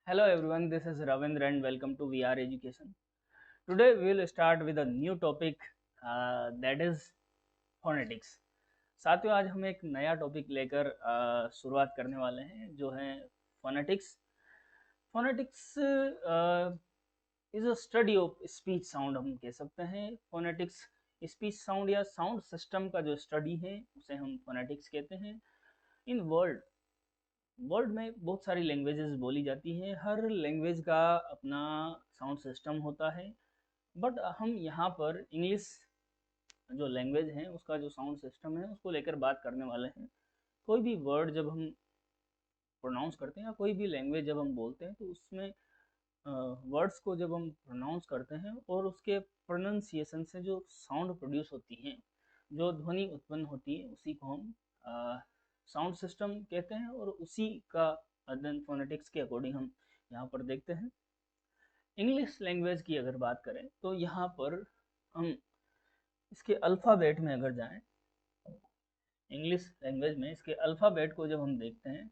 Hello everyone, this is Ravindra and welcome to VR Education. Today we will start with a new topic that is phonetics. साथियों आज हम एक नया topic लेकर शुरुआत करने वाले हैं जो है phonetics. Phonetics is a study of speech sound हम कह सकते हैं. फोनेटिक्स स्पीच साउंड या साउंड सिस्टम का जो स्टडी है उसे हम फोनेटिक्स कहते हैं. इन वर्ल्ड में बहुत सारी लैंग्वेजेस बोली जाती हैं. हर लैंग्वेज का अपना साउंड सिस्टम होता है. बट हम यहाँ पर इंग्लिश जो लैंग्वेज है उसका जो साउंड सिस्टम है उसको लेकर बात करने वाले हैं. कोई भी वर्ड जब हम प्रोनाउंस करते हैं या कोई भी लैंग्वेज जब हम बोलते हैं तो उसमें वर्ड्स को जब हम प्रोनाउंस करते हैं और उसके प्रोनाउंसिएशन से जो साउंड प्रोड्यूस होती है, जो ध्वनि उत्पन्न होती है, उसी को हम साउंड सिस्टम कहते हैं और उसी का अध्ययन फोनेटिक्स के अकॉर्डिंग हम यहाँ पर देखते हैं. इंग्लिश लैंग्वेज की अगर बात करें तो यहाँ पर हम इसके अल्फ़ाबेट में अगर जाएं, इंग्लिश लैंग्वेज में इसके अल्फ़ाबेट को जब हम देखते हैं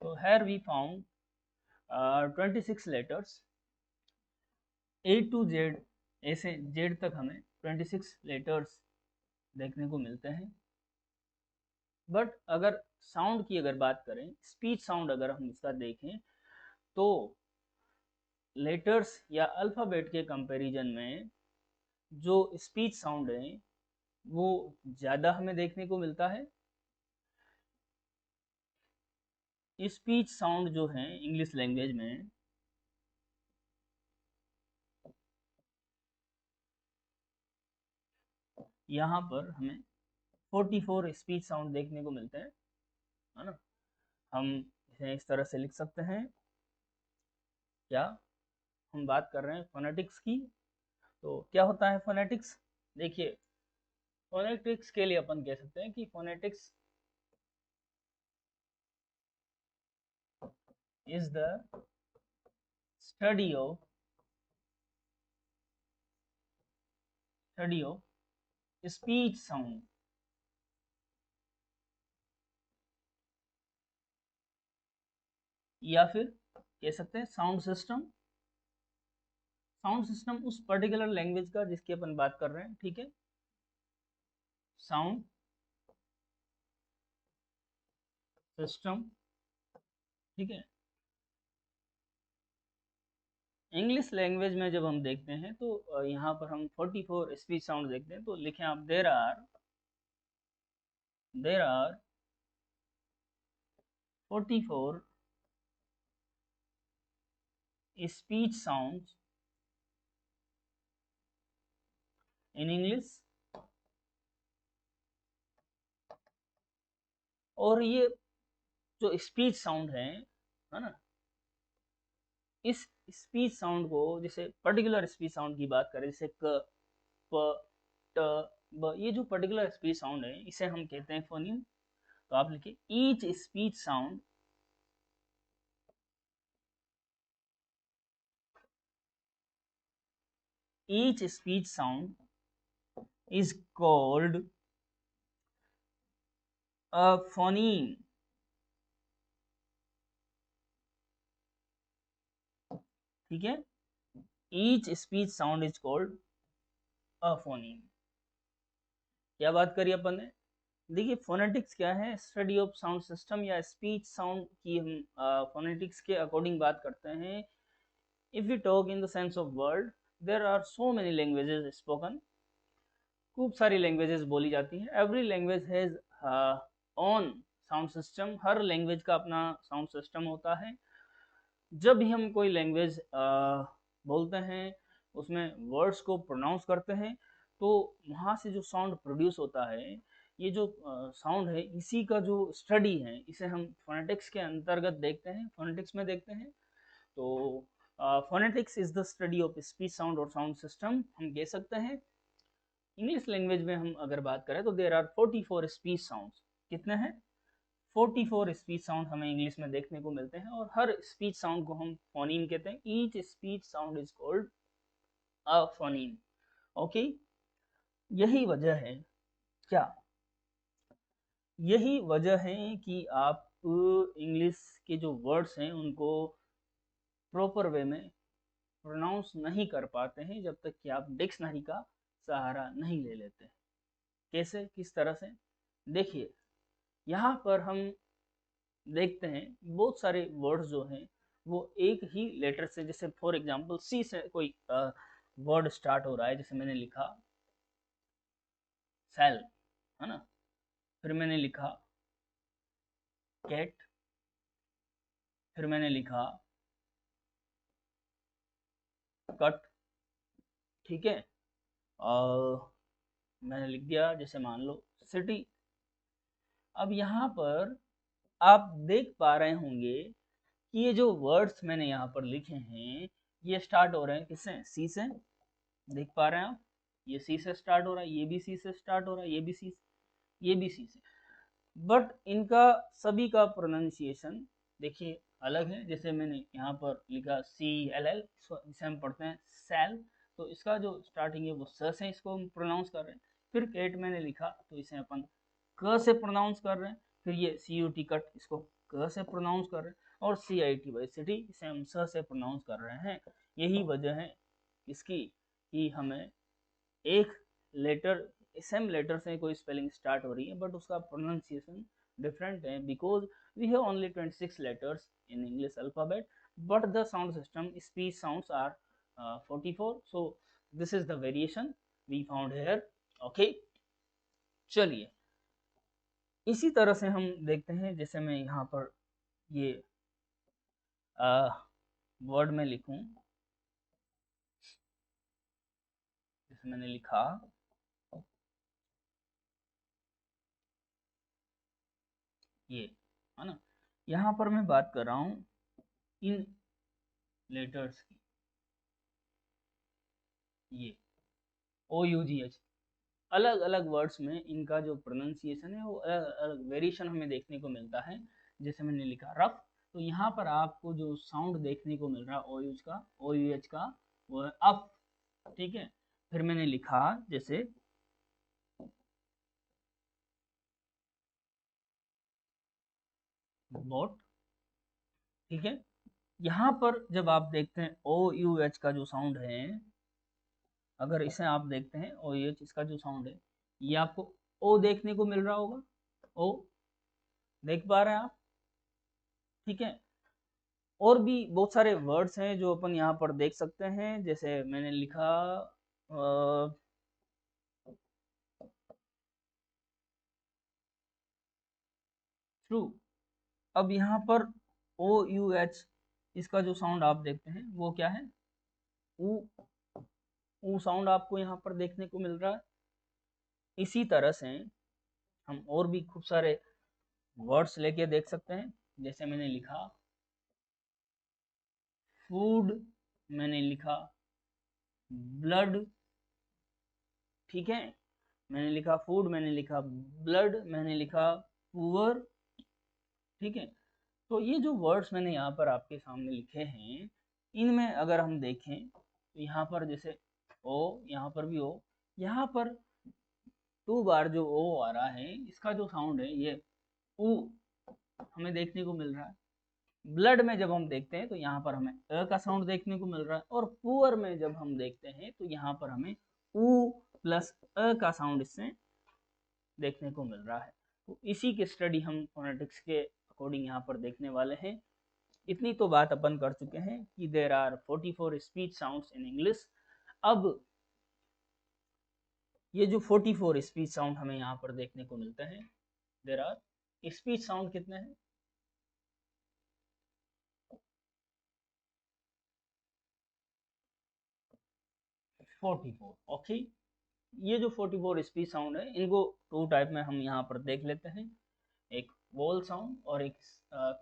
तो here we found 26 letters A to Z, ऐसे Z तक हमें 26 लेटर्स देखने को मिलते हैं. बट अगर साउंड की अगर बात करें, स्पीच साउंड अगर हम इसका देखें तो लेटर्स या अल्फ़ाबेट के कंपैरिजन में जो स्पीच साउंड है वो ज़्यादा हमें देखने को मिलता है. स्पीच साउंड जो है इंग्लिश लैंग्वेज में यहाँ पर हमें 44 स्पीच साउंड देखने को मिलते हैं, है ना. हम इसे इस तरह से लिख सकते हैं. क्या हम बात कर रहे हैं फोनेटिक्स की, तो क्या होता है फोनेटिक्स. देखिए, फोनेटिक्स के लिए अपन कह सकते हैं कि phonetics is the study of speech sound. या फिर कह सकते हैं साउंड सिस्टम. साउंड सिस्टम उस पर्टिकुलर लैंग्वेज का जिसकी अपन बात कर रहे हैं, ठीक है. साउंड सिस्टम, ठीक है. इंग्लिश लैंग्वेज में जब हम देखते हैं तो यहाँ पर हम 44 स्पीच साउंड देखते हैं. तो लिखें आप, there are 44 speech sounds in English. और ये जो स्पीच साउंड है ना, इस स्पीच साउंड को, जैसे पर्टिकुलर स्पीच साउंड की बात करें, जैसे क, प, ट, ब, ये जो पर्टिकुलर स्पीच साउंड है इसे हम कहते हैं फोनीम. तो आप लिखिए each speech sound is called a phoneme. ठीक है, each speech sound is called a phoneme. क्या बात करी अपन ने. देखिए, फोनेटिक्स क्या है, स्टडी ऑफ साउंड सिस्टम या स्पीच साउंड की हम फोनेटिक्स के अकॉर्डिंग बात करते हैं. If we talk in the sense of world, there are so many languages spoken. खूब सारी लैंग्वेजेस बोली जाती हैं. Every language has own sound system. Her language का अपना साउंड सिस्टम होता है. जब भी हम कोई लैंग्वेज बोलते हैं, उसमें वर्ड्स को प्रोनाउंस करते हैं, तो वहाँ से जो साउंड प्रोड्यूस होता है, ये जो साउंड है, इसी का जो स्टडी है इसे हम फोनेटिक्स के अंतर्गत देखते हैं, फोनेटिक्स में देखते हैं. तो phonetics is the study of speech sound और साउंड सिस्टम हम कह सकते हैं. इंग्लिश लैंग्वेज में हम अगर बात करें तो देर आर 44 स्पीच साउंड्स. कितने हैं? 44 स्पीच साउंड हमें इंग्लिश में देखने को मिलते हैं और हर स्पीच साउंड को हम फोनीम कहते हैं. Each speech sound is called a phoneme. Okay, यही वजह है. क्या यही वजह है कि आप इंग्लिश के जो वर्ड्स हैं उनको प्रॉपर वे में प्रोनाउंस नहीं कर पाते हैं जब तक कि आप डिक्शनरी का सहारा नहीं ले लेते। कैसे, किस तरह से? देखिए, यहाँ पर हम देखते हैं बहुत सारे वर्ड्स जो हैं वो एक ही लेटर से, जैसे फॉर एग्जांपल सी से कोई वर्ड स्टार्ट हो रहा है, जैसे मैंने लिखा सेल, है ना, फिर मैंने लिखा कैट, फिर मैंने लिखा कट, ठीक है, और मैंने लिख दिया जैसे मान लो सिटी। अब यहाँ पर आप देख पा रहे होंगे कि ये जो वर्ड्स मैंने यहाँ पर लिखे हैं ये स्टार्ट हो रहे हैं किससे? सी से। देख पा रहे हैं आप, ये सी से स्टार्ट हो रहा है, ये भी सी से स्टार्ट हो रहा है, ये भी सी, ये भी सी से। बट इनका सभी का प्रोनाउंसिएशन देखिए अलग है। जैसे मैंने यहाँ पर लिखा CLL, इसे हम पढ़ते हैं सेल, तो इसका जो स्टार्टिंग है वो स से इसको हम प्रोनाउंस कर रहे हैं। फिर कैट मैंने लिखा तो इसे अपन क से प्रोनाउंस कर रहे हैं। फिर ये CUT कट, इसको क से प्रोनाउंस कर रहे हैं। और CIT बाई सिटी, इसे हम स से प्रोनाउंस कर रहे हैं। यही वजह है इसकी कि हमें एक लेटर, सेम लेटर से कोई स्पेलिंग स्टार्ट हो रही है बट उसका प्रोनाउंसिएशन डिफरेंट है, because we have only 26 letters in English alphabet but the sound system speech sounds are 44, so this is the variation we found here. Okay, चलिए इसी तरह से हम देखते हैं। जैसे मैं यहाँ पर ये वर्ड में लिखूं, जैसे मैंने लिखा ये, है ना, यहाँ पर मैं बात कर रहा हूँ इन लेटर्स की, ये OUGH, अलग अलग वर्ड्स में इनका जो प्रोनाउंसिएशन है वो अलग अलग वेरिएशन हमें देखने को मिलता है। जैसे मैंने लिखा रफ, तो यहाँ पर आपको जो साउंड देखने को मिल रहा है OUH का वो है अप, ठीक है। फिर मैंने लिखा जैसे बोट, ठीक है। यहाँ पर जब आप देखते हैं OUH का जो साउंड है, अगर इसे आप देखते हैं OUH, इसका जो साउंड है ये आपको ओ देखने को मिल रहा होगा, ओ देख पा रहे हैं आप, ठीक है। और भी बहुत सारे वर्ड्स हैं जो अपन यहाँ पर देख सकते हैं। जैसे मैंने लिखा ट्रू। अब यहाँ पर OUH, इसका जो साउंड आप देखते हैं वो क्या है? ऊ, ऊ साउंड आपको यहाँ पर देखने को मिल रहा है। इसी तरह से हम और भी खूब सारे वर्ड्स लेके देख सकते हैं। जैसे मैंने लिखा फूड, मैंने लिखा ब्लड, ठीक है। मैंने लिखा फूड, मैंने लिखा ब्लड, मैंने लिखा पुअर, ठीक है। तो ये जो वर्ड्स मैंने यहाँ पर आपके सामने लिखे हैं, इनमें अगर हम देखें तो यहाँ पर जैसे ओ, यहाँ पर भी ओ, यहाँ पर 2 बार जो ओ आ रहा है इसका जो साउंड है ये ऊ हमें देखने को मिल रहा है। ब्लड में जब हम देखते हैं तो यहाँ पर हमें अ का साउंड देखने को मिल रहा है। और पुअर में जब हम देखते हैं तो यहाँ पर हमें ऊ प्लस अ का साउंड इससे देखने को मिल रहा है। तो इसी की स्टडी हम फोनेटिक्स के अकॉर्डिंग यहाँ पर देखने वाले हैं। इतनी तो बात अपन कर चुके हैं कि there are 44 speech sounds in English. अब ये जो 44 स्पीच साउंड हमें यहाँ पर देखने को मिलते हैं, देर आर स्पीच साउंड कितने हैं? 44, ओके। ये जो 44 स्पीच साउंड है इनको 2 टाइप में हम यहाँ पर देख लेते हैं, एक वोवल साउंड और एक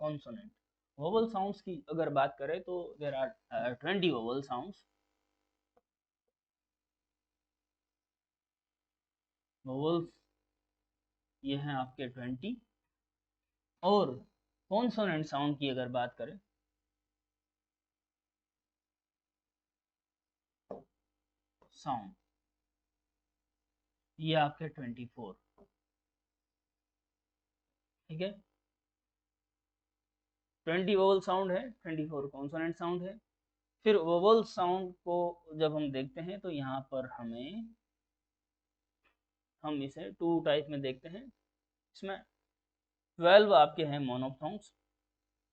कॉन्सोनेंट। वोवल साउंड्स की अगर बात करें तो there are 20 vowel sounds. Vowels ये हैं आपके 20। और कॉन्सोनेंट साउंड की अगर बात करें, साउंड ये आपके 24। ठीक है, 20 वोवल साउंड है, 24 कॉन्सोनेंट साउंड है। फिर वोवल साउंड को जब हम देखते हैं तो यहाँ पर हम इसे टू टाइप में देखते हैं। इसमें 12 आपके हैं मोनोफ्थोंग्स।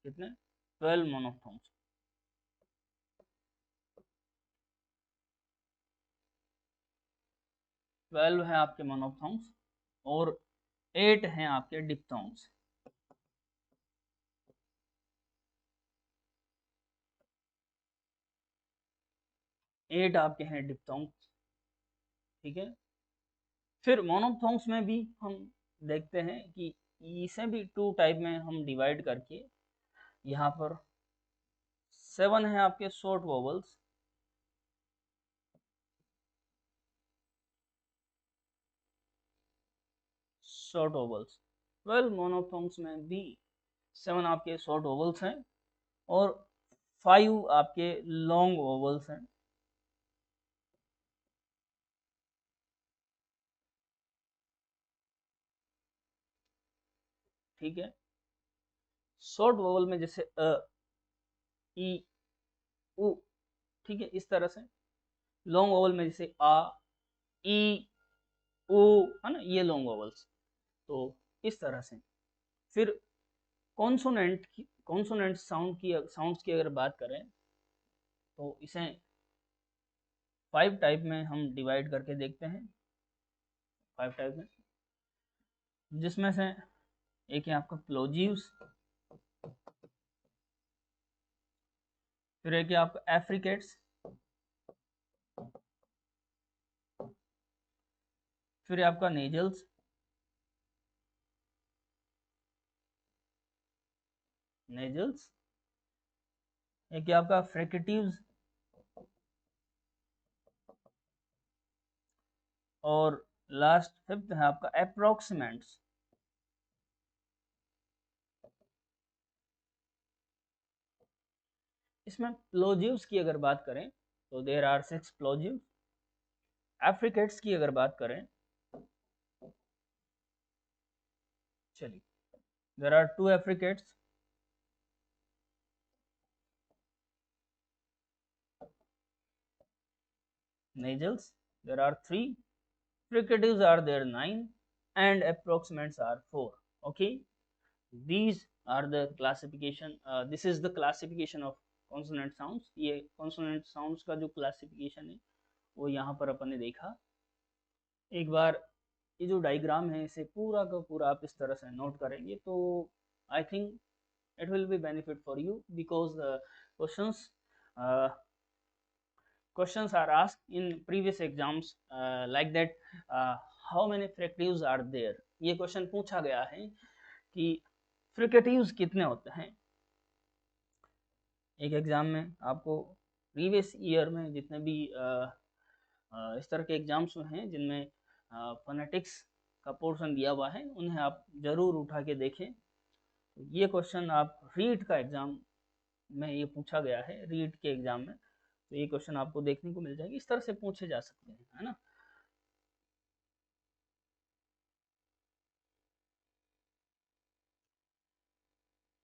कितने? 12 मोनोफ्थोंग्स। 12 है आपके मोनोफ्थोंग्स और 8 हैं आपके डिप्थोंग्स। 8 आपके हैं डिप्थोंग्स। ठीक है, फिर मोनोफ्थोंग्स में भी हम देखते हैं कि इसे भी टू टाइप में हम डिवाइड करके यहाँ पर 7 है आपके शॉर्ट वोवल्स। शॉर्ट वोवल्स 12 मोनोफ्थोंग्स में भी 7 आपके शॉर्ट वोवल्स हैं और 5 आपके लॉन्ग वोवल्स हैं। ठीक है, शॉर्ट वोवल में जैसे अ, ई, उ, ठीक है, इस तरह से। लॉन्ग वोवल में जैसे आ, ई, उ, है ना, ये लॉन्ग वोवल्स। तो इस तरह से। फिर कॉन्सोनेंट साउंड्स की अगर बात करें तो इसे 5 टाइप में हम डिवाइड करके देखते हैं। 5 टाइप में, जिसमें से एक है आपका प्लोजीव्स, फिर एक है आपका एफ्रिकेट्स, फिर है आपका नेजल्स, एक है आपका फ्रिकेटिव्स, और लास्ट 5th है आपका अप्रोक्सीमेंट्स। इसमें प्लोजिव्स की अगर बात करें तो देर आर 6 प्लोजिव्स। एफ्रिकेट्स की अगर बात करें, चलिए, there are 2 affricates. Nasals, there are 3. Fricatives are there 9, and approximates are 4. Okay, these are the classification. This is the classification of consonant sounds. ये consonant sounds का जो classification है वो यहाँ पर अपन ने देखा। एक बार ये जो डायग्राम है इसे पूरा का पूरा आप इस तरह से नोट करेंगे तो I think it will be benefit for you because questions uh, questions are asked in previous exams like that, uh, how many fricatives are there। ये क्वेश्चन पूछा गया है कि फ्रिकेटिव्स कितने होते हैं। एक एग्जाम में आपको प्रीवियस ईयर में जितने भी इस तरह के एग्जाम्स हैं जिनमें फोनेटिक्स का पोर्शन दिया हुआ है उन्हें आप जरूर उठा के देखें। ये क्वेश्चन आप रीट का एग्जाम में ये पूछा गया है, रीट के एग्जाम में, तो ये क्वेश्चन आपको देखने को मिल जाएंगे। इस तरह से पूछे जा सकते हैं, है ना।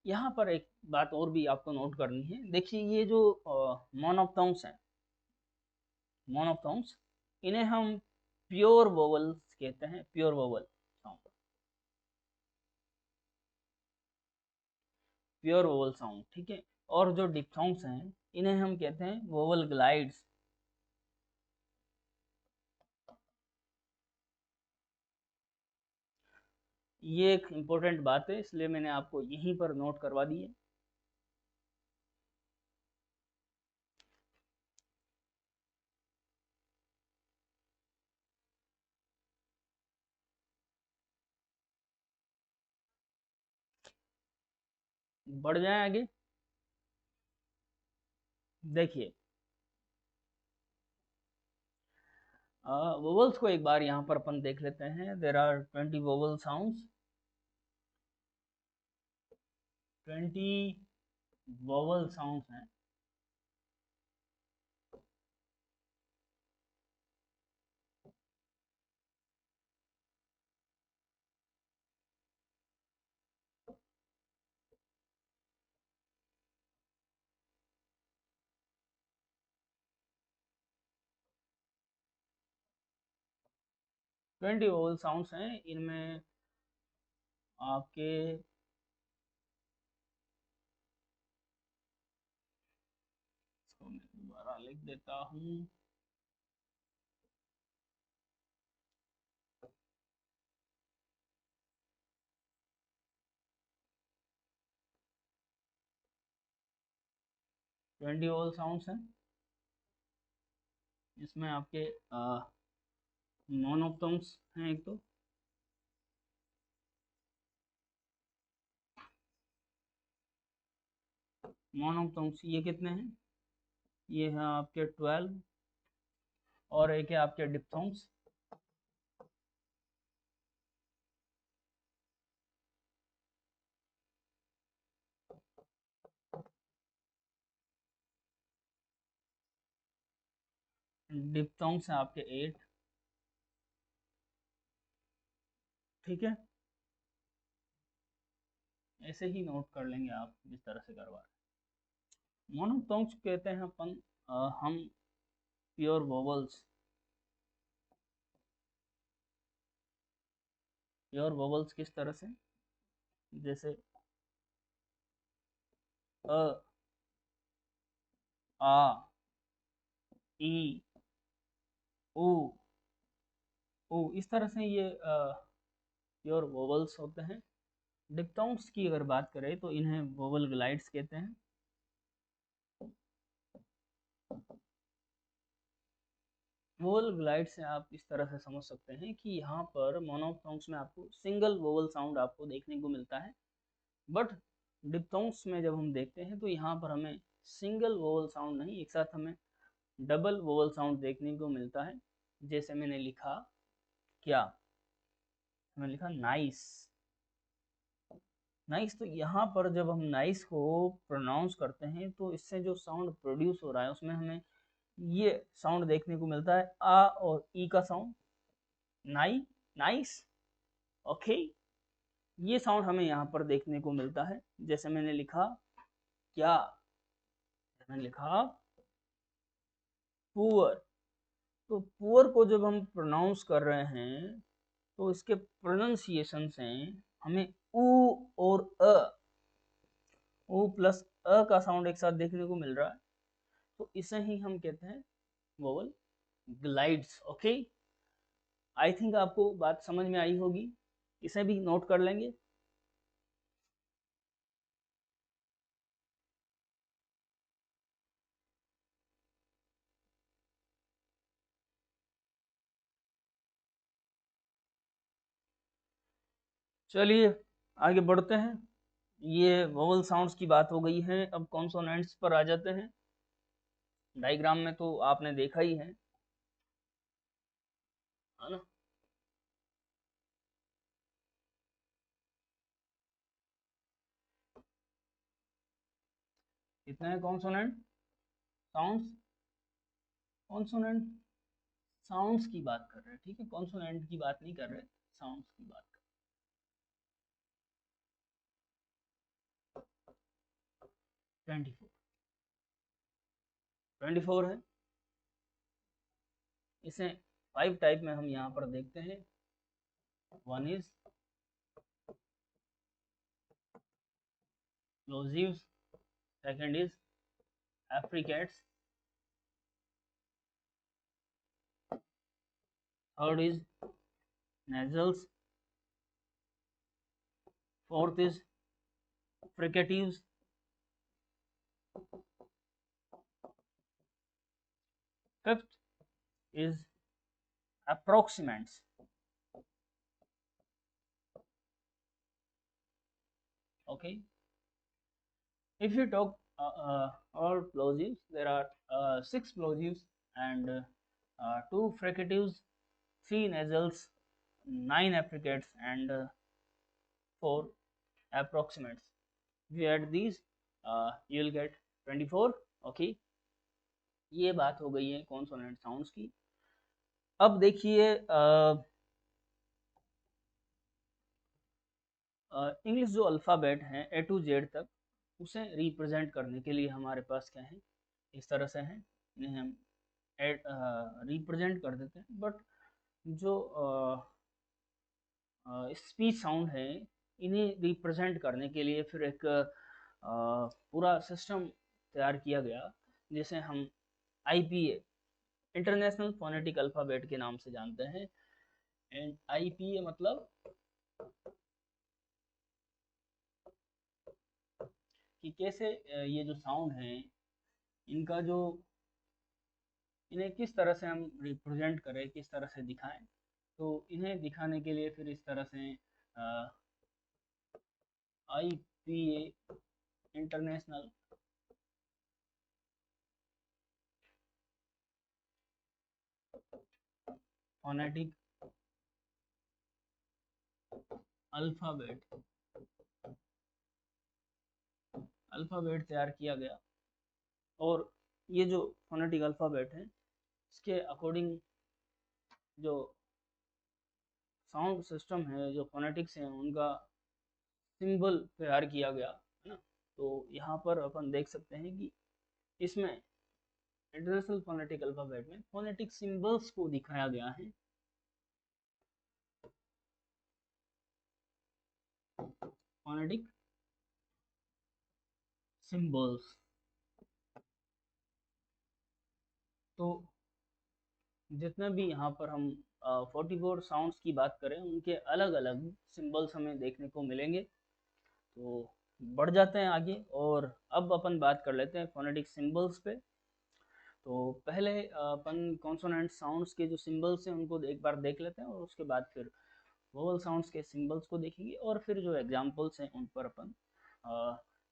यहाँ पर एक बात और भी आपको नोट करनी है। देखिए ये जो मोनोफ्थोंग्स हैं, मोनोफ्थोंग्स, इन्हें हम प्योर वोवल्स कहते हैं। Pure vowel sound, pure vowel sound, ठीक है। और जो डिप्थोंग्स हैं इन्हें हम कहते हैं वोवल ग्लाइड्स। ये एक इम्पोर्टेंट बात है इसलिए मैंने आपको यहीं पर नोट करवा दी है। बढ़ जाए आगे, देखिए वोवल्स को एक बार यहाँ पर अपन देख लेते हैं। There are 20 vowel sounds, 20 vowel sounds हैं। 20 वोवल साउंड्स हैं इनमें आपके इसको मैं दोबारा लिख देता हूँ। ट्वेंटी वोवल साउंड्स हैं, इसमें आपके मोनोफ्टोन्स हैं एक तो, मोनोफ्टोन्स ये कितने हैं, ये हैं आपके 12, और एक है आपके डिप्थोन्स, डिप्थोन्स हैं आपके 8। ठीक है, ऐसे ही नोट कर लेंगे आप जिस तरह से करवा रहे हैं। मोनोफ्टोन्स कहते हैं अपन हम प्योर वोवल्स, प्योर वोवल्स किस तरह से, जैसे अ, आ, ई, ऊ, ऊ, इस तरह से ये प्योर वोवल्स होते हैं। डिप्थोन्स की अगर बात करें तो इन्हें वोवल ग्लाइड्स कहते हैं। वोवल ग्लाइड से आप इस तरह से समझ सकते हैं कि यहाँ पर मोनोफ्टोन्स में आपको सिंगल वोवल साउंड आपको देखने को मिलता है, बट डिप्थोन्स में जब हम देखते हैं तो यहाँ पर हमें सिंगल वोवल साउंड नहीं, एक साथ हमें डबल वोवल साउंड देखने को मिलता है। जैसे मैंने लिखा क्या, मैंने लिखा नाइस, नाइस। तो यहाँ पर जब हम नाइस को प्रोनाउंस करते हैं तो इससे जो साउंड प्रोड्यूस हो रहा है उसमें हमें ये साउंड देखने को मिलता है, आ और ई का साउंड, नाई, नाइस, ओके। ये साउंड हमें यहाँ पर देखने को मिलता है। जैसे मैंने लिखा क्या, मैंने लिखा पुअर, तो पुअर को जब हम प्रोनाउंस कर रहे हैं तो इसके प्रोनाउंसिएशन से हमें ऊ और अ, ऊ प्लस अ का साउंड एक साथ देखने को मिल रहा है, तो इसे ही हम कहते हैं vowel glides. Okay, I think आपको बात समझ में आई होगी, इसे भी नोट कर लेंगे। चलिए आगे बढ़ते हैं। ये वोवल साउंड्स की बात हो गई है, अब कॉन्सोनेंट्स पर आ जाते हैं। डायग्राम में तो आपने देखा ही है ना। कितने हैं कॉन्सोनेंट साउंड्स, कॉन्सोनेंट साउंड्स की बात कर रहे हैं, ठीक है, कॉन्सोनेंट की बात नहीं कर रहे, साउंड्स की बात कर 24, 24 है। इसे 5 टाइप में हम यहाँ पर देखते हैं। One is plosives, second is affricates, third is nasals, fourth is fricatives, fifth is approximants. Okay, if you talk all plosives, there are 6 plosives and 2 fricatives, 3 nasals, 9 affricates and 4 approximates. If you add these, you will get 24. Okay, ये बात हो गई है consonant sounds की। अब देखिए English जो alphabet हैं ए टू जेड तक, उसे रिप्रेजेंट करने के लिए हमारे पास क्या है, इस तरह से हैं, इन्हें हम रिप्रेजेंट कर देते हैं। बट जो स्पीच साउंड है, इन्हें रिप्रेजेंट करने के लिए फिर एक पूरा सिस्टम तैयार किया गया, जिसे हम IPA इंटरनेशनल फोनेटिक अल्फ़ाबेट के नाम से जानते हैं। एंड IPA मतलब कि कैसे ये जो साउंड है इनका जो इन्हें किस तरह से हम रिप्रेजेंट करें, किस तरह से दिखाएं। तो इन्हें दिखाने के लिए फिर इस तरह से IPA इंटरनेशनल फोनेटिक अल्फ़ाबेट तैयार किया गया। और ये जो फोनेटिक अल्फ़ाबेट है इसके अकॉर्डिंग जो साउंड सिस्टम है, जो फोनेटिक्स हैं, उनका सिंबल तैयार किया गया है ना। तो यहाँ पर अपन देख सकते हैं कि इसमें इंटरनेशनल फोनेटिक अल्फ़ाबेट में फोनेटिक सिंबल्स को दिखाया गया है। फोनेटिक सिंबल्स, तो जितने भी यहाँ पर हम 44 साउंड्स की बात करें, उनके अलग अलग सिंबल्स हमें देखने को मिलेंगे। तो बढ़ जाते हैं आगे, और अब अपन बात कर लेते हैं फोनेटिक सिंबल्स पे। तो पहले अपन कॉन्सोनेंट साउंड्स के जो सिंबल्स हैं उनको एक बार देख लेते हैं, और उसके बाद फिर वोवल साउंड्स के सिंबल्स को देखेंगे, और फिर जो एग्जांपल्स हैं उन पर अपन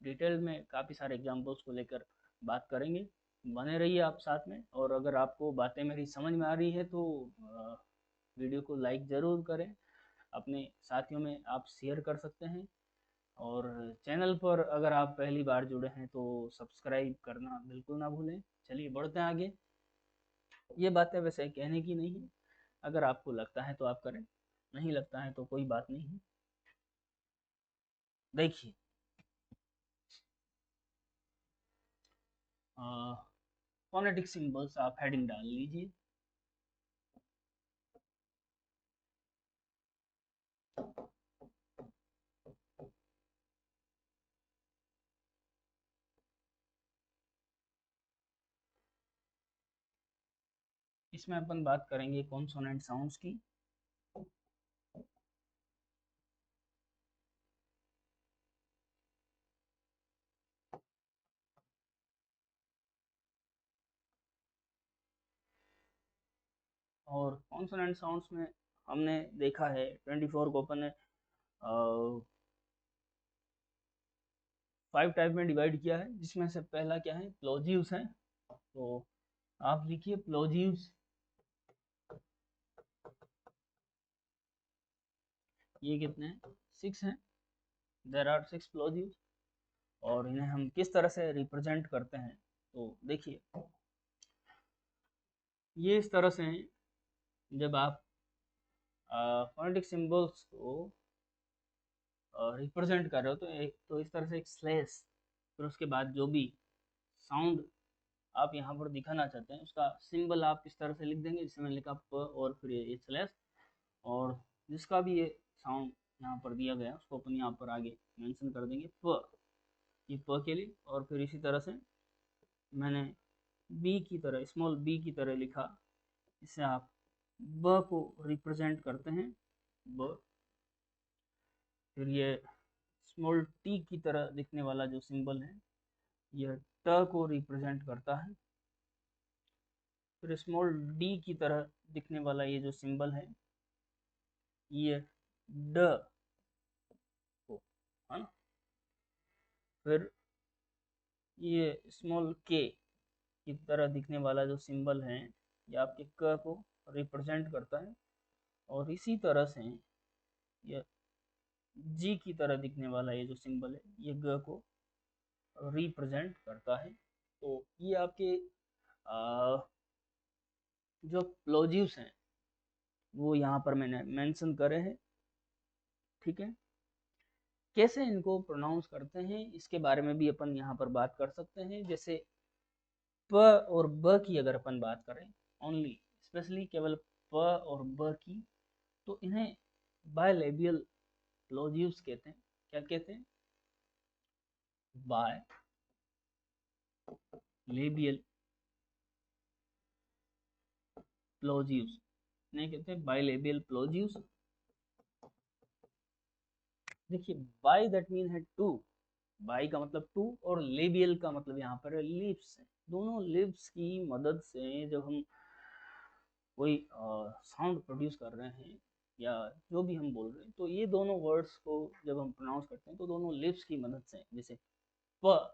डिटेल में काफ़ी सारे एग्जांपल्स को लेकर बात करेंगे। बने रहिए आप साथ में, और अगर आपको बातें मेरी समझ में आ रही है तो वीडियो को लाइक ज़रूर करें, अपने साथियों में आप शेयर कर सकते हैं, और चैनल पर अगर आप पहली बार जुड़े हैं तो सब्सक्राइब करना बिल्कुल ना भूलें। चलिए बढ़ते हैं आगे। ये बातें वैसे कहने की नहीं है, अगर आपको लगता है तो आप करें, नहीं लगता है तो कोई बात नहीं है। देखिए, फोनेटिक सिंबल्स आप हेडिंग डाल लीजिए। इसमें अपन बात करेंगे कॉन्सोनेंट साउंड्स की। और कॉन्सोनेंट साउंड्स में हमने देखा है 24 को अपन ने 5 टाइप में डिवाइड किया है, जिसमें से पहला क्या है, प्लोजिव्स है। तो आप लिखिए प्लोजिव्स। ये कितने हैं, 6 हैं। There are 6 plosives. और इन्हें हम किस तरह से रिप्रेजेंट करते हैं, तो देखिए ये इस तरह से हैं। जब आप फोनेटिक सिंबल्स को रिप्रेजेंट कर रहे हो तो एक तो इस तरह से एक स्लैश, फिर उसके बाद जो भी साउंड आप यहाँ पर दिखाना चाहते हैं उसका सिंबल आप इस तरह से लिख देंगे, जिसमें लिखा प और फिर ये स्लैश, और जिसका भी ये साउंड यहाँ पर दिया गया उसको अपन यहाँ पर आगे मेंशन कर देंगे प, ये प के लिए। और फिर इसी तरह से मैंने बी की तरह, स्मॉल बी की तरह लिखा, इससे आप ब को रिप्रेजेंट करते हैं, ब। फिर ये स्मॉल टी की तरह दिखने वाला जो सिंबल है यह ट को रिप्रेजेंट करता है। फिर स्मॉल डी की तरह दिखने वाला ये जो सिंबल है ये ड को, है ना। फिर ये स्मॉल के की तरह दिखने वाला जो सिंबल है ये आपके क को रिप्रेजेंट करता है। और इसी तरह से ये जी की तरह दिखने वाला ये जो सिंबल है ये ग को रिप्रेजेंट करता है। तो ये आपके जो प्लोजिव्स हैं वो यहाँ पर मैंने मेंशन करे हैं, ठीक है। कैसे इनको प्रोनाउंस करते हैं इसके बारे में भी अपन यहाँ पर बात कर सकते हैं। जैसे प और ब की अगर अपन बात करें, ओनली स्पेशली केवल प और ब की, तो इन्हें बायलेबियल प्लोजिव्स कहते हैं। क्या कहते हैं? बायलेबियल प्लोजिव्स, नहीं कहते हैं बायलेबियल प्लोजिव्स। देखिए बाय दैट मीन है टू, बाई का मतलब टू और लेबियल का मतलब यहाँ पर लिप्स है। दोनों लिप्स की मदद से जब हम कोई साउंड प्रोड्यूस कर रहे हैं या जो भी हम बोल रहे हैं, तो ये दोनों वर्ड्स को जब हम प्रोनाउंस करते हैं तो दोनों लिप्स की मदद से, जैसे प,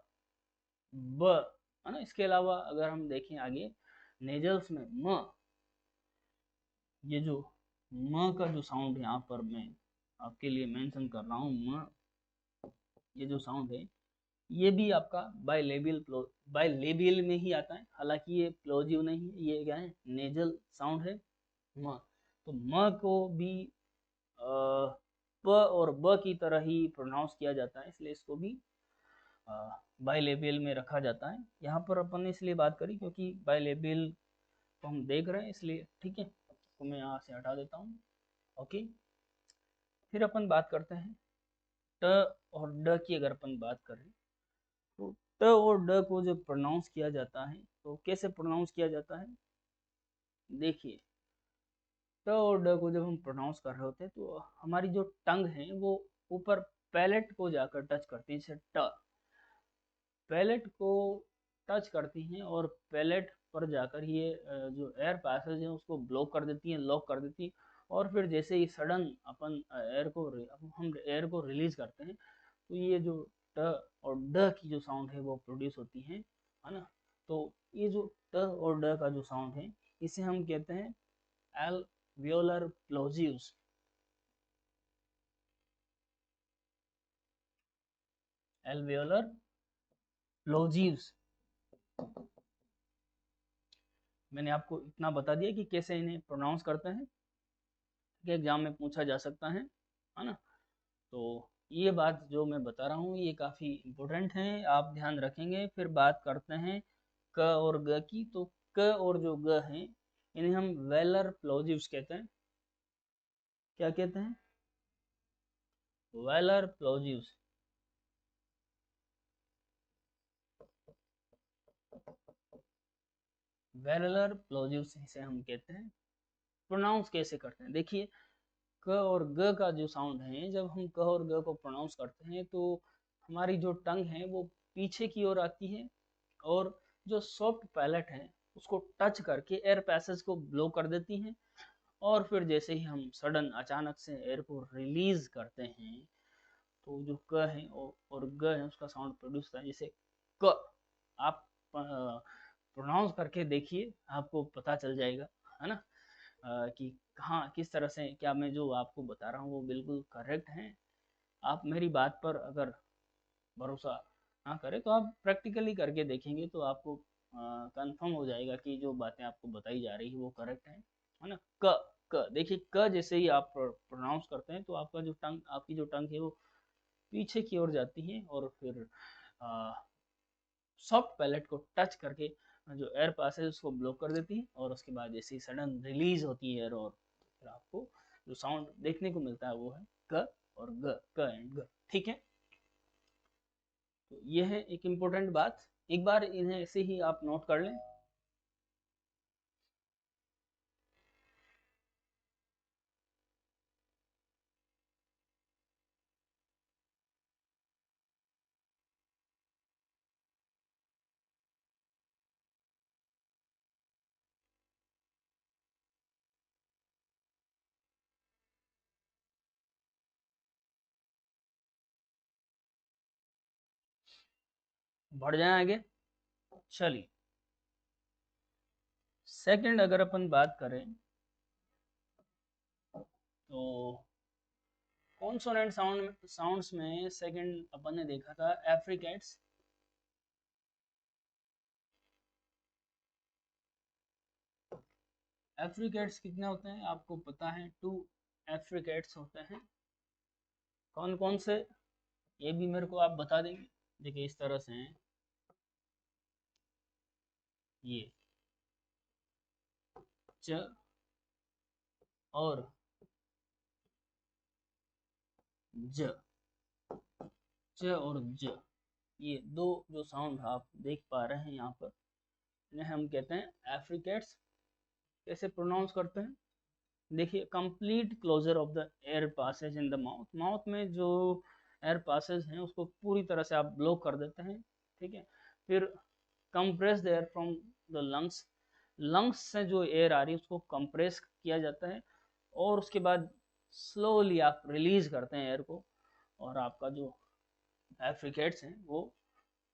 ब, है ना। इसके अलावा अगर हम देखें आगे नेजल्स में म, ये जो म का जो साउंड यहाँ पर मैं आपके लिए मेंशन कर रहा हूँ, म, ये जो साउंड है ये भी आपका बायलेबियल में ही आता है। हालांकि ये प्लोजिव नहीं है, ये क्या है, नेजल साउंड है म। तो म को भी प और ब की तरह ही प्रोनाउंस किया जाता है, इसलिए इसको भी बायलेबियल में रखा जाता है। यहाँ पर अपन ने इसलिए बात करी क्योंकि बायलेबियल को हम देख रहे हैं, इसलिए ठीक है। तो मैं यहाँ से हटा देता हूँ। ओके, फिर अपन बात करते हैं ट और ड की। अगर अपन बात करें तो ट और ड को जब प्रोनाउंस किया जाता है तो कैसे प्रोनाउंस किया जाता है? देखिए ट और ड को जब हम प्रोनाउंस कर रहे होते हैं तो हमारी जो टंग है वो ऊपर पैलेट को जाकर टच करती है। जैसे ट, पैलेट को टच करती हैं और पैलेट पर जाकर ये जो एयर पैसेज है उसको ब्लॉक कर देती हैं, लॉक कर देती हैं। और फिर जैसे ही सडन अपन हम एयर को रिलीज करते हैं तो ये जो ट और ड की जो साउंड है वो प्रोड्यूस होती है ना। तो ये जो ट और ड का जो साउंड है इसे हम कहते हैं एल्वियोलर प्लोजिव्स। एल्वियोलर प्लोजिव्स, मैंने आपको इतना बता दिया कि कैसे इन्हें प्रोनाउंस करते हैं कि एग्जाम में पूछा जा सकता है ना। तो ये बात जो मैं बता रहा हूँ ये काफ़ी इम्पोर्टेंट है, आप ध्यान रखेंगे। फिर बात करते हैं क और ग की। तो क और जो ग हैं इन्हें हम वेलर प्लोजिव्स कहते हैं। क्या कहते हैं? Velar plosives. वेलर प्लोजिव्स इसे हम कहते हैं। प्रोनाउंस कैसे करते हैं? देखिए क और ग का जो साउंड है, जब हम क और ग को प्रोनाउंस करते हैं तो हमारी जो टंग है वो पीछे की ओर आती है और जो सॉफ्ट पैलेट है उसको टच करके एयर पैसेज को ब्लो कर देती हैं। और फिर जैसे ही हम सडन अचानक से एयर को रिलीज करते हैं तो जो क है और ग है उसका साउंड प्रोड्यूस होता है। जैसे क, आप प्रोनाउंस करके देखिए, आपको पता चल जाएगा, है ना, कि हाँ किस तरह से क्या मैं जो आपको बता रहा हूँ वो बिल्कुल करेक्ट है। आप मेरी बात पर अगर भरोसा ना करें तो आप प्रैक्टिकली करके देखेंगे तो आपको कंफर्म हो जाएगा कि जो बातें आपको बताई जा रही है वो करेक्ट है ना। क, देखिए क जैसे ही आप प्रोनाउंस करते हैं तो आपका जो टंग, आपकी जो टंग है वो पीछे की ओर जाती है और फिर सॉफ्ट पैलेट को टच करके जो एयर पास है उसको ब्लॉक कर देती है। और उसके बाद जैसे ही सडन रिलीज होती है एयर, और फिर आपको जो साउंड देखने को मिलता है वो है क और ग, क एंड ग। ठीक है, तो ये है एक इम्पोर्टेंट बात, एक बार इन्हें ऐसे ही आप नोट कर लें। बढ़ जाए आगे, चलिए सेकंड अगर अपन बात करें तो कॉन्सोनेंट साउंड्स में सेकंड अपन ने देखा था एफ्रिकेट्स। एफ्रिकेट्स कितने होते हैं आपको पता है? 2 एफ्रिकेट्स होते हैं। कौन कौन से, ये भी मेरे को आप बता देंगे? देखिए इस तरह से हैं ये, च और ज, च और ज, ये दो जो साउंड आप देख पा रहे हैं यहाँ पर, इन्हें हम कहते हैं एफ्रिकेट्स। कैसे प्रोनाउंस करते हैं, देखिए, complete closure of the air passage in the mouth, mouth में जो एयर पासेज हैं उसको पूरी तरह से आप ब्लॉक कर देते हैं, ठीक है। फिर compress the air from the lungs, lungs से जो एयर आ रही है उसको कंप्रेस किया जाता है, और उसके बाद स्लोली आप रिलीज करते हैं एयर को, और आपका जो एफ्रिकेट्स हैं वो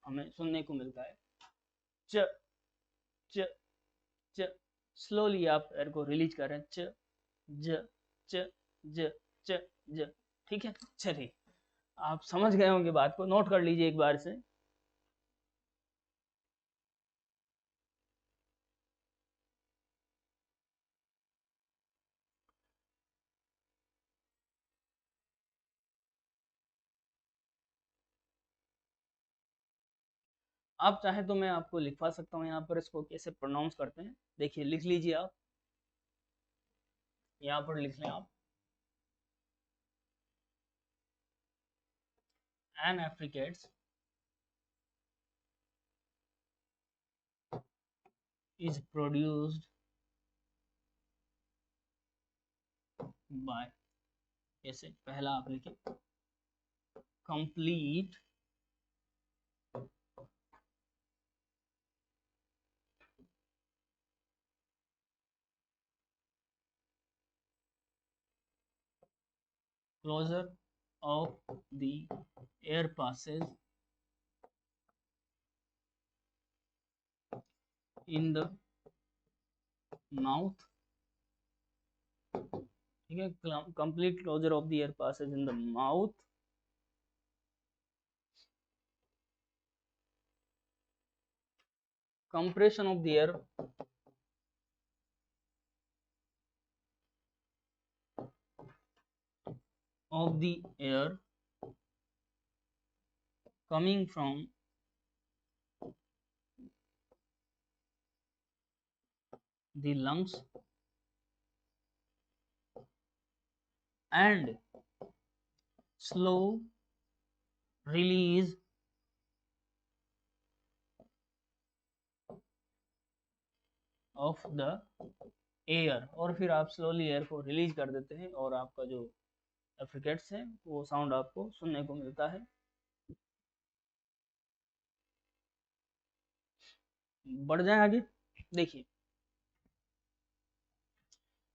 हमें सुनने को मिलता है। च, च, च, स्लोली आप एयर को रिलीज कर रहे हैं, च, ज, च, ज, च, ज, ठीक है। चलिए, आप समझ गए होंगे, बात को नोट कर लीजिए एक बार से। आप चाहे तो मैं आपको लिखवा सकता हूँ यहाँ पर इसको कैसे प्रोनाउंस करते हैं, देखिए लिख लीजिए आप, यहाँ पर लिख लें आप, an affricates is produced by, कैसे, पहला आप लिखें complete closure of the air passes in the mouth, ठीक है, complete closure of the air passes in the mouth, compression of the air coming from the lungs and slow release of the air, और फिर आप slowly air को release कर देते हैं और आपका जो एफ्रिकेट्स है वो साउंड आपको सुनने को मिलता है। बढ़ जाए आगे, देखिए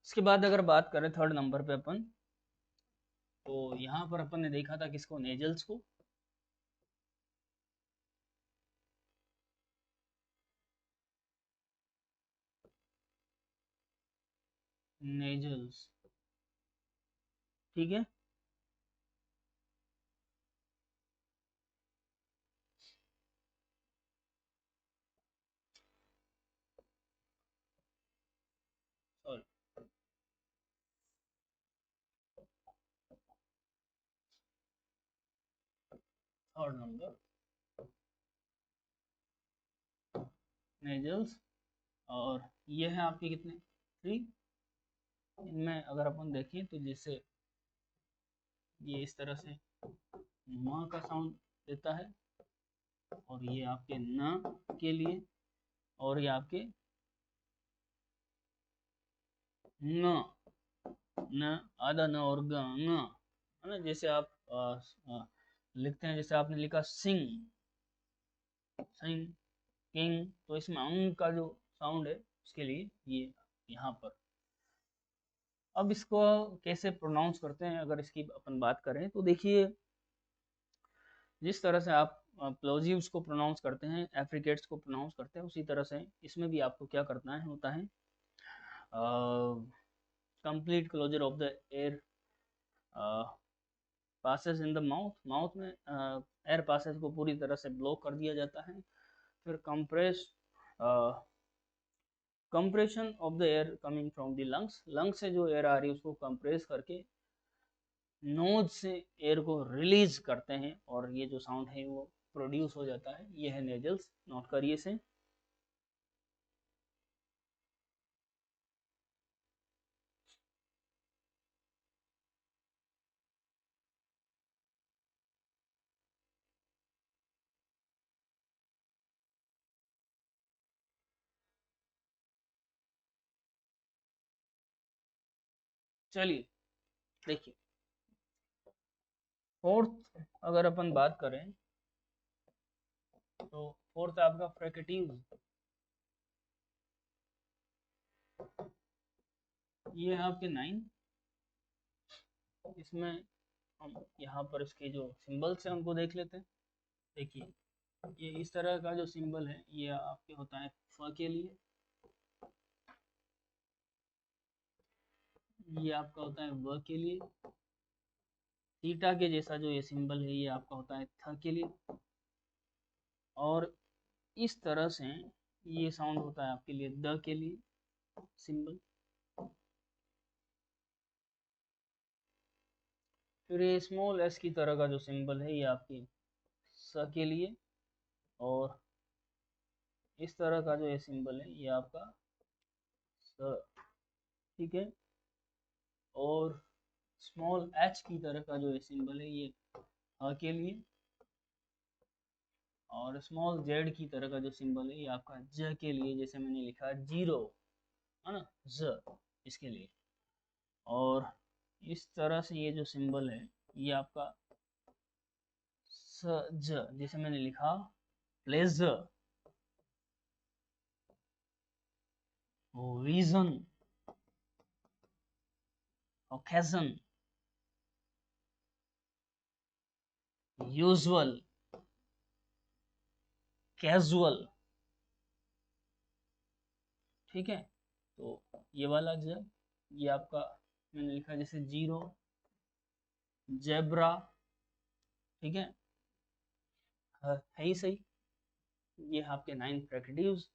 इसके बाद अगर बात करें थर्ड नंबर पे अपन, तो यहाँ पर अपन ने देखा था किसको, नेजल्स को। नेजल्स, ठीक है, सॉरी, थर्ड नंबर नेजल्स, और ये है आपके कितने, 3। इनमें अगर अपन देखें तो जैसे ये इस तरह से म का साउंड देता है, और ये आपके न के लिए, और ये आपके न, न आधा न और ग, न, है ना, जैसे आप लिखते हैं, जैसे आपने लिखा सिंग, सिंग, किंग, तो इसमें अंग का जो साउंड है उसके लिए ये यहाँ पर। अब इसको कैसे प्रोनाउंस करते हैं अगर इसकी अपन बात करें, तो देखिए जिस तरह से आप प्लोजिव्स को प्रोनाउंस करते हैं, एफ्रिकेट्स को प्रोनाउंस करते हैं, उसी तरह से इसमें भी आपको क्या करना है होता है, complete closure of the air passes in the mouth, mouth में एयर पासेस को पूरी तरह से ब्लॉक कर दिया जाता है। फिर compression of the air coming from the lungs, lungs से जो एयर आ रही है उसको कंप्रेस करके नोज से एयर को रिलीज करते हैं, और ये जो साउंड है वो प्रोड्यूस हो जाता है, ये है नेजल्स, नोट करिए से। चलिए देखिए, फोर्थ अगर अपन बात करें तो फोर्थ आपका फ्रिकेटिव, ये है आपके 9। इसमें हम यहाँ पर इसके जो सिंबल्स हैं उनको देख लेते हैं। देखिए, ये इस तरह का जो सिंबल है ये आपके होता है फ के लिए, ये आपका होता है व के लिए, थीटा के जैसा जो ये सिंबल है ये आपका होता है थ के लिए, और इस तरह से ये साउंड होता है आपके लिए द के लिए सिंबल। फिर ये स्मॉल एस की तरह का जो सिंबल है ये आपके स के लिए, और इस तरह का जो ये सिंबल है ये आपका स, ठीक है। और स्मॉल एच की तरह का जो ये सिंबल है ये ह के लिए, और स्मॉल जेड की तरह का जो सिंबल है ये आपका ज के लिए, जैसे मैंने लिखा जीरो, है ना, ज इसके लिए। और इस तरह से ये जो सिंबल है ये आपका स ज, जैसे मैंने लिखा pleasure, reason, occasion, usual, casual, ठीक है। तो ये वाला ज, ये आपका मैंने लिखा जैसे जीरो, जेब्रा, ठीक है ही सही। ये आपके 9 फ्रिकेटिव्स।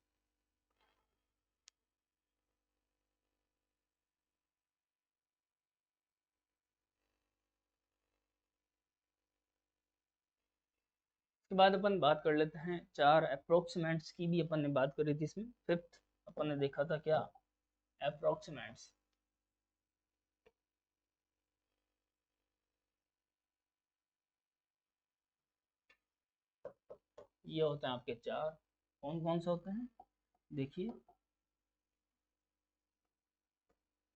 उसके बाद अपन बात कर लेते हैं 4 अप्रोक्सीमेंट्स की, भी अपन ने बात करी थी इसमें। फिफ्थ अपन ने देखा था क्या, अप्रोक्सीमेंट्स। ये होते हैं आपके 4, कौन कौन से होते हैं देखिए।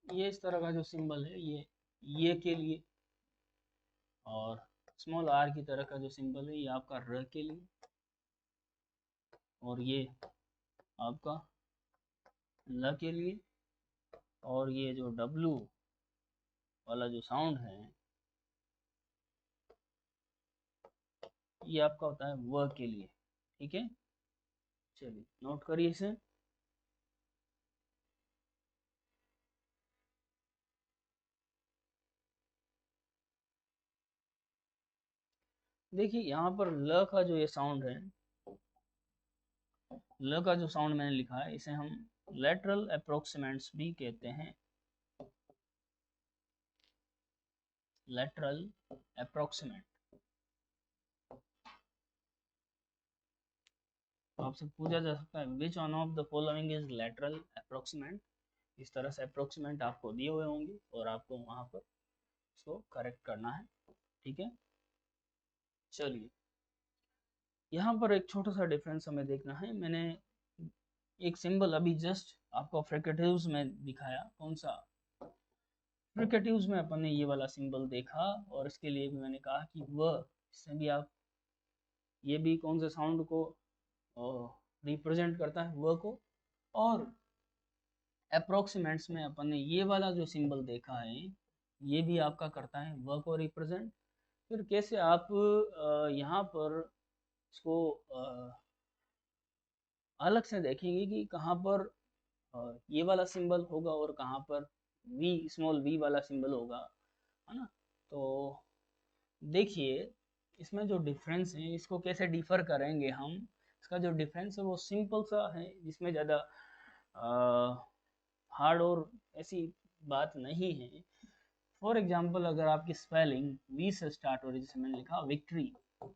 ये इस तरह का जो सिंबल है ये के लिए, और स्मॉल आर की तरह का जो सिंबल है ये आपका र के लिए, और ये आपका ल के लिए, और ये जो डब्लू वाला जो साउंड है ये आपका होता है व के लिए, ठीक है। चलिए नोट करिए इसे। देखिए यहाँ पर ल का जो ये साउंड है, ल का जो साउंड मैंने लिखा है इसे हम लेटरल अप्रोक्सीमेंट्स भी कहते हैं। Lateral approximant. तो आपसे पूछा जा सकता है which one of the following is lateral approximant. इस तरह से अप्रोक्सीमेंट आपको दिए हुए होंगे और आपको वहां पर उसको करेक्ट करना है, ठीक है। चलिए यहाँ पर एक छोटा सा डिफरेंस हमें देखना है। मैंने एक सिंबल अभी जस्ट आपको फ्रिकेटिव्स में दिखाया, कौन सा, फ्रिकेटिव्स में अपन ने ये वाला सिंबल देखा, और इसके लिए भी मैंने कहा कि वह, इससे भी आप, ये भी कौन से साउंड को रिप्रेजेंट करता है, वह को। और अप्रोक्सीमेंट्स में अपन ने ये वाला जो सिंबल देखा है ये भी आपका करता है वह को रिप्रेजेंट। फिर कैसे आप यहाँ पर इसको अलग से देखेंगे कि कहाँ पर ये वाला सिंबल होगा और कहाँ पर वी, स्मॉल वी वाला सिंबल होगा, है ना। तो देखिए इसमें जो डिफरेंस है इसको कैसे डिफर करेंगे हम। इसका जो डिफरेंस है वो सिंपल सा है, जिसमें ज़्यादा हार्ड और ऐसी बात नहीं है। फॉर एग्जाम्पल अगर आपकी स्पेलिंग वी से स्टार्ट हो रही है, जैसे मैंने लिखा विक्ट्री, है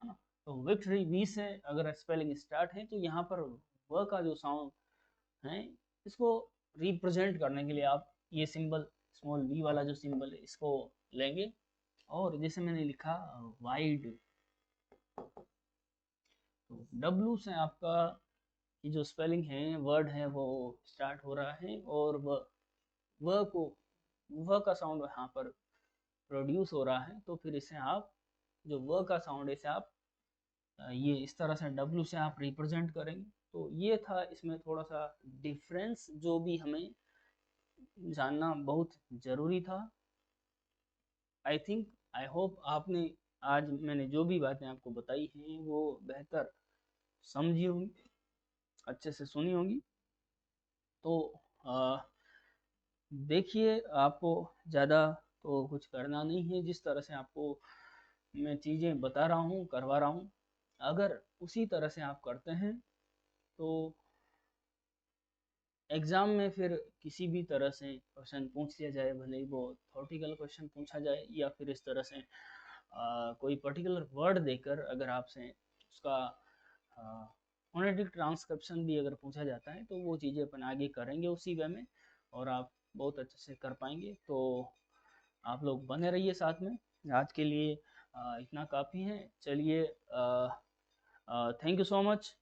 ना, तो विक्ट्री वी से अगर स्पेलिंग स्टार्ट है तो यहाँ पर व का जो साउंड है इसको रिप्रेजेंट करने के लिए आप ये सिंबल, स्मॉल वी वाला जो सिंबल है इसको लेंगे। और जैसे मैंने लिखा वाइड, तो डब्लू से आपका ये जो स्पेलिंग है वर्ड है वो स्टार्ट हो रहा है, और वह का साउंड यहाँ पर प्रोड्यूस हो रहा है, तो फिर इसे आप जो वह का साउंड इसे आप ये इस तरह से W से आप रिप्रेजेंट करेंगे। तो ये था इसमें थोड़ा सा डिफरेंस जो भी हमें जानना बहुत ज़रूरी था। आई होप आपने आज मैंने जो भी बातें आपको बताई हैं वो बेहतर समझी होंगी, अच्छे से सुनी होंगी। तो देखिए, आपको ज़्यादा तो कुछ करना नहीं है, जिस तरह से आपको मैं चीज़ें बता रहा हूँ करवा रहा हूँ, अगर उसी तरह से आप करते हैं तो एग्ज़ाम में फिर किसी भी तरह से क्वेश्चन पूछ लिया जाए, भले ही वो थ्योरेटिकल क्वेश्चन पूछा जाए या फिर इस तरह से कोई पर्टिकुलर वर्ड देकर अगर आपसे उसका फोनेटिक ट्रांसक्रिप्शन भी अगर पूछा जाता है तो वो चीज़ें अपन आगे करेंगे उसी वे में, और आप बहुत अच्छे से कर पाएंगे। तो आप लोग बने रहिए साथ में। आज के लिए इतना काफ़ी है। चलिए, थैंक यू सो मच।